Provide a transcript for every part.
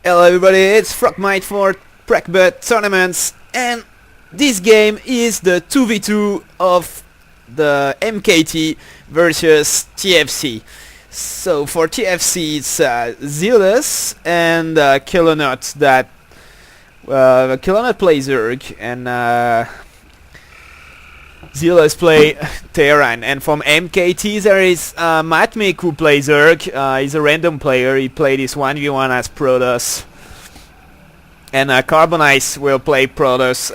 Hello everybody, it's PRACBUD for PRACBUD tournaments, and this game is the 2v2 of the MkT versus tFc. So for tFc it's Zealous and Kilonut that Kilonut plays Zerg and Zealous play Terran, and from MkT there is MkT who plays Zerg. He's a random player. He played his 1v1 as Protoss, and Carbonice will play Protoss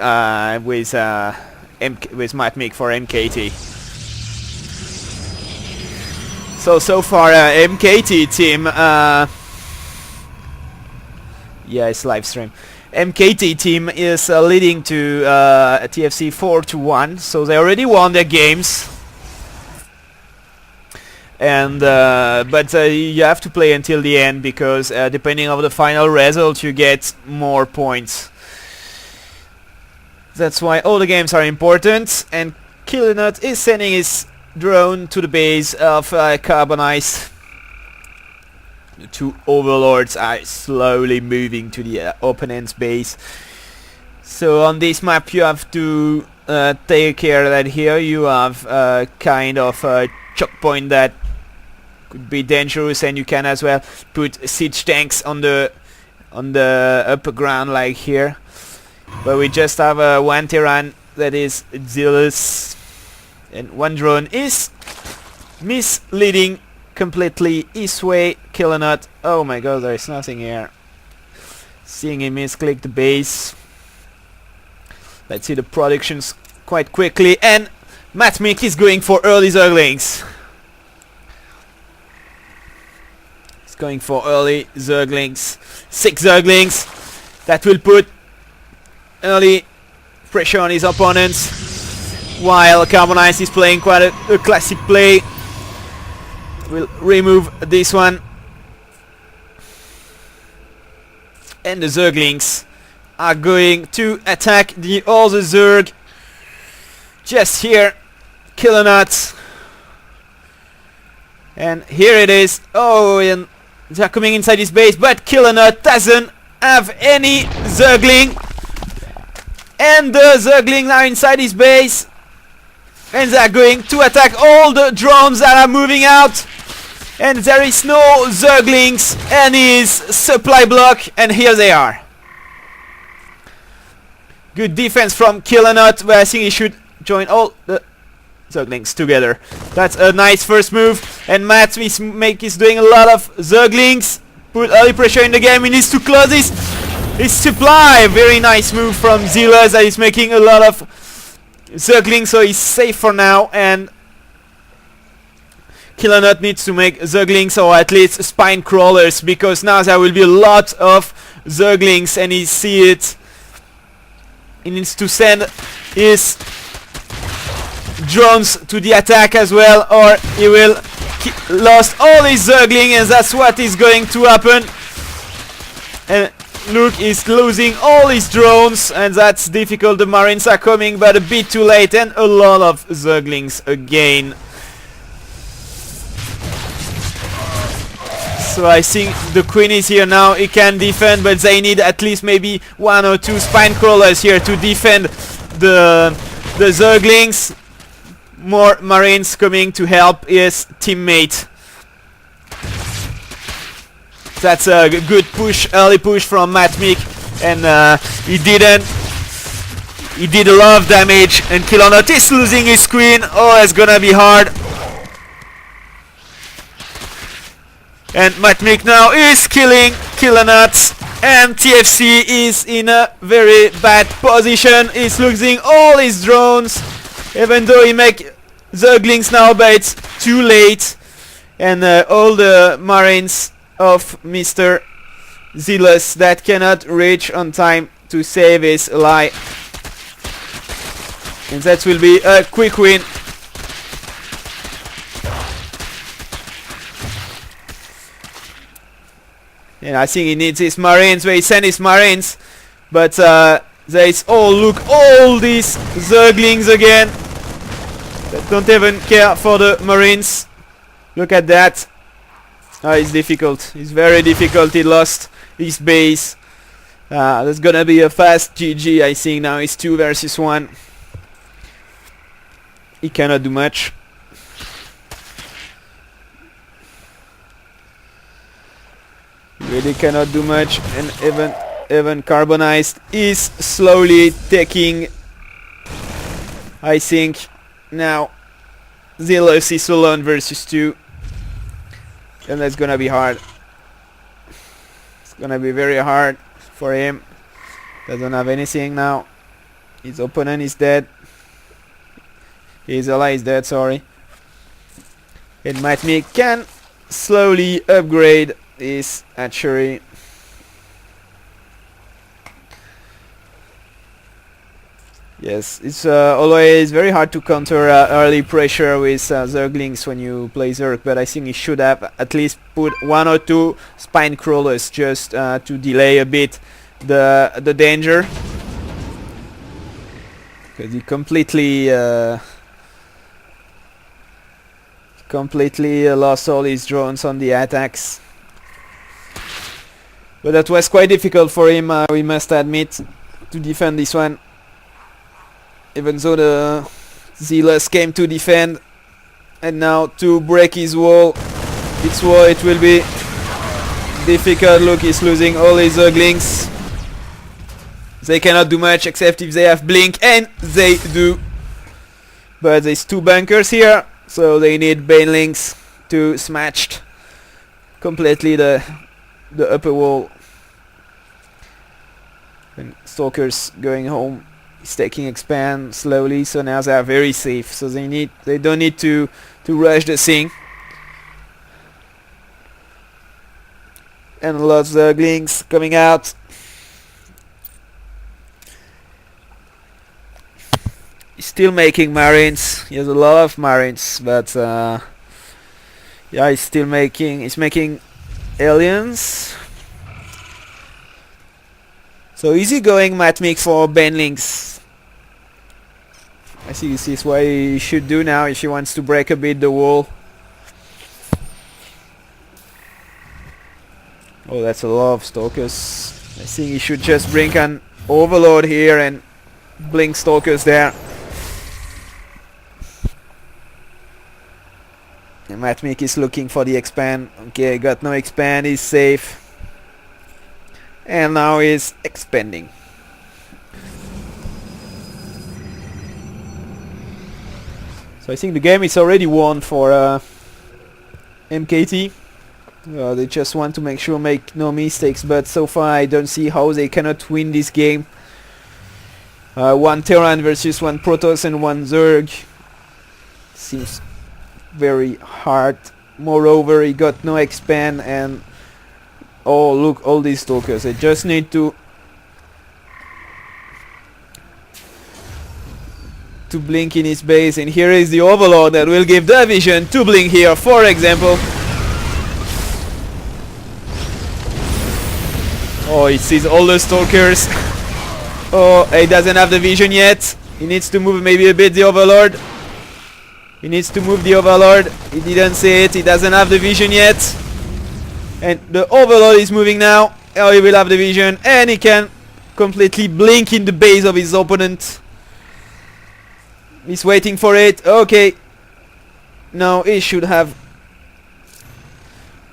with MkT for MkT. So far MkT team, yeah, it's live stream. MkT team is leading to tFc 4-1, so they already won their games. And but you have to play until the end, because depending on the final result you get more points. That's why all the games are important. And Kilonut is sending his drone to the base of Carbonice. The two overlords are slowly moving to the opponent's base. So on this map you have to take care that here you have kind of a choke point that could be dangerous, and you can as well put siege tanks on the upper ground like here. But we just have one Terran that is Zealous, and one drone is misleading completely his way. Kilonut, oh my god, there is nothing here. Seeing him misclick the base. Let's see the productions quite quickly, and MkT is going for early Zerglings. He's going for early Zerglings. 6 Zerglings. That will put early pressure on his opponents, while Carbonice is playing quite a classic play. We'll remove this one, and the Zerglings are going to attack the other Zerg. Just here, Kilonut, and here it is. Oh, and they're coming inside his base, but Kilonut doesn't have any Zergling, and the Zerglings are inside his base, and they're going to attack all the drones that are moving out. And there is no Zerglings and his supply block, and here they are. Good defense from Kilonut, but I think he should join all the Zerglings together. That's a nice first move, and MkT is doing a lot of Zerglings. Put early pressure in the game. He needs to close his supply. Very nice move from Zealous, that is making a lot of Zerglings, so he's safe for now. And Kilonut needs to make Zerglings, or at least spine crawlers, because now there will be a lot of Zerglings, and he see it. He needs to send his drones to the attack as well, or he will lost all his Zergling, and that's what is going to happen. And look, he's losing all his drones, and that's difficult. The Marines are coming, but a bit too late, and a lot of Zerglings again. So I think the Queen is here now. He can defend, but they need at least maybe 1 or 2 spine crawlers here to defend the Zerglings. More Marines coming to help his teammate. That's a good push, early push from MkT, and he did a lot of damage, and Kilonut is losing his Queen. Oh, it's gonna be hard. And MkT now is killing Kilonut, and tFc is in a very bad position. He's losing all his drones, even though he make Zerglings now, but it's too late. And all the Marines of Mr. Zealous that cannot reach on time to save his ally. And that will be a quick win. And I think he needs his Marines, where he sent his Marines, but there is, oh look, all these Zerglings again that don't even care for the Marines. Look at that. It's difficult. It's very difficult. He lost his base. There's gonna be a fast GG. I think now it's 2 versus 1. He cannot do much. Really cannot do much, and even Carbonized is slowly taking, I think, now Zealous is alone versus 2, and that's gonna be hard. It's gonna be very hard for him. Doesn't have anything now. His opponent is dead. His ally is dead, sorry. And MkT can slowly upgrade his archery. Yes, it's always very hard to counter early pressure with Zerglings when you play Zerg, but I think he should have at least put 1 or 2 spine crawlers just to delay a bit the danger. Because he completely lost all his drones on the attacks. But that was quite difficult for him, we must admit, to defend this one. Even though the Zealous came to defend, and now to break his wall, it will be difficult. Look, he's losing all his Zerglings. They cannot do much except if they have Blink, and they do. But there's 2 bunkers here, so they need Banelings to smash completely the upper wall. And Stalkers going home. He's taking expand slowly, so now they are very safe. So they don't need to rush the thing. And lots of Zerglings coming out. He's still making Marines. He has a lot of Marines, but yeah, he's making aliens. So easy going MkT for Banelings. I think this is what he should do now if he wants to break a bit the wall. Oh, that's a lot of Stalkers. I think he should just bring an Overlord here and blink Stalkers there. And MkT is looking for the expand. Okay, got no expand, he's safe. And now he's expanding. So I think the game is already won for MkT. They just want to make sure make no mistakes, but so far I don't see how they cannot win this game. 1 Terran versus 1 Protoss and 1 Zerg. Seems very hard. Moreover, he got no expand, and oh look, all these Stalkers. They just need to blink in his base, and here is the Overlord that will give the vision to blink here, for example. Oh, he sees all the Stalkers. Oh, he doesn't have the vision yet. He needs to move maybe a bit the Overlord. He needs to move the Overlord. He didn't see it. He doesn't have the vision yet. And the Overlord is moving now. Oh, he will have the vision, and he can completely blink in the base of his opponent. He's waiting for it. Okay. Now he should have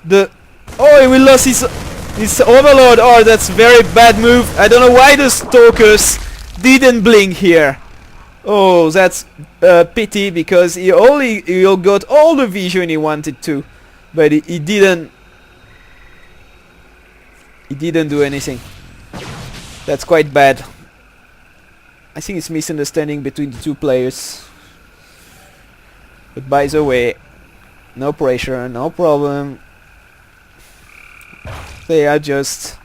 the... Oh, he will lose his Overlord. Oh, that's very bad move. I don't know why the Stalkers didn't blink here. Oh, that's pity, because he got all the vision he wanted to, but he didn't do anything. That's quite bad. I think it's misunderstanding between the 2 players. But by the way, no pressure, no problem. They are just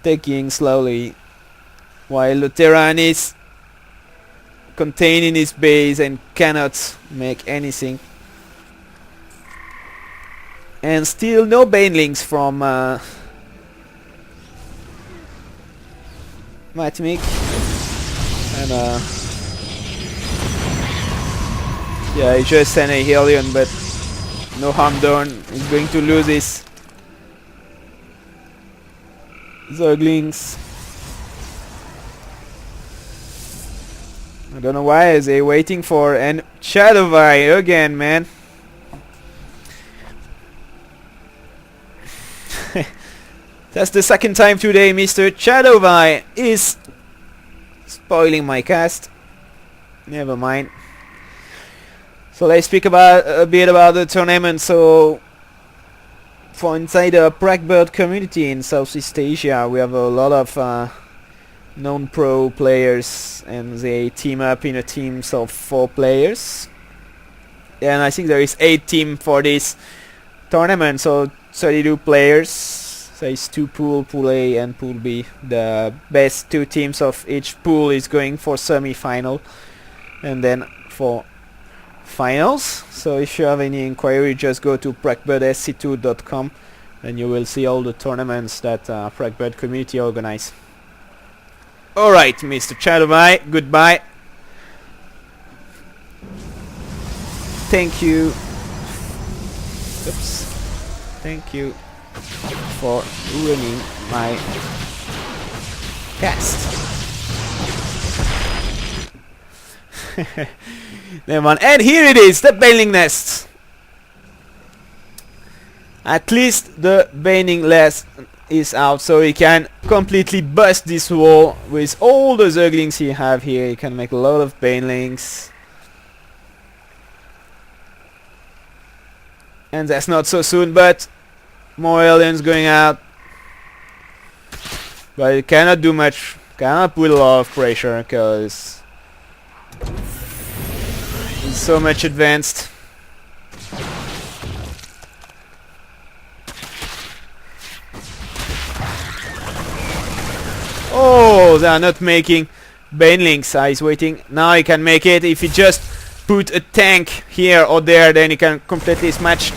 taking slowly, while the Terran is contained in his base and cannot make anything. And still no Banelings from MkT. And yeah, he just sent a Hellion, but no harm done. He's going to lose this. Zerglings. I don't know why they waiting for an Shadoweye again, man. That's the second time today Mr. Shadoweye is spoiling my cast. Never mind. So let's speak about a bit about the tournament. So for inside the PRACBUD community in Southeast Asia, we have a lot of known pro players, and they team up in a teams of 4 players. And I think there is 8 teams for this tournament, so 32 players. There is 2 pools, Pool A and Pool B. The best 2 teams of each pool is going for semi-final, and then for finals. So if you have any inquiry, just go to PRACBUDSC2.com and you will see all the tournaments that PRACBUD community organize. Alright, Mr. Shadoweye, goodbye. Thank you. Oops. Thank you for ruining my cast. Never mind. And here it is, the baneling nest. At least the baneling nest is out, so he can completely bust this wall with all the zerglings he have here. He can make a lot of banelings. And that's not so soon, but more aliens going out. But it cannot do much, cannot put a lot of pressure because he's so much advanced. Oh, they are not making banelings. He's waiting. Now he can make it. If he just put a tank here or there, then he can completely smash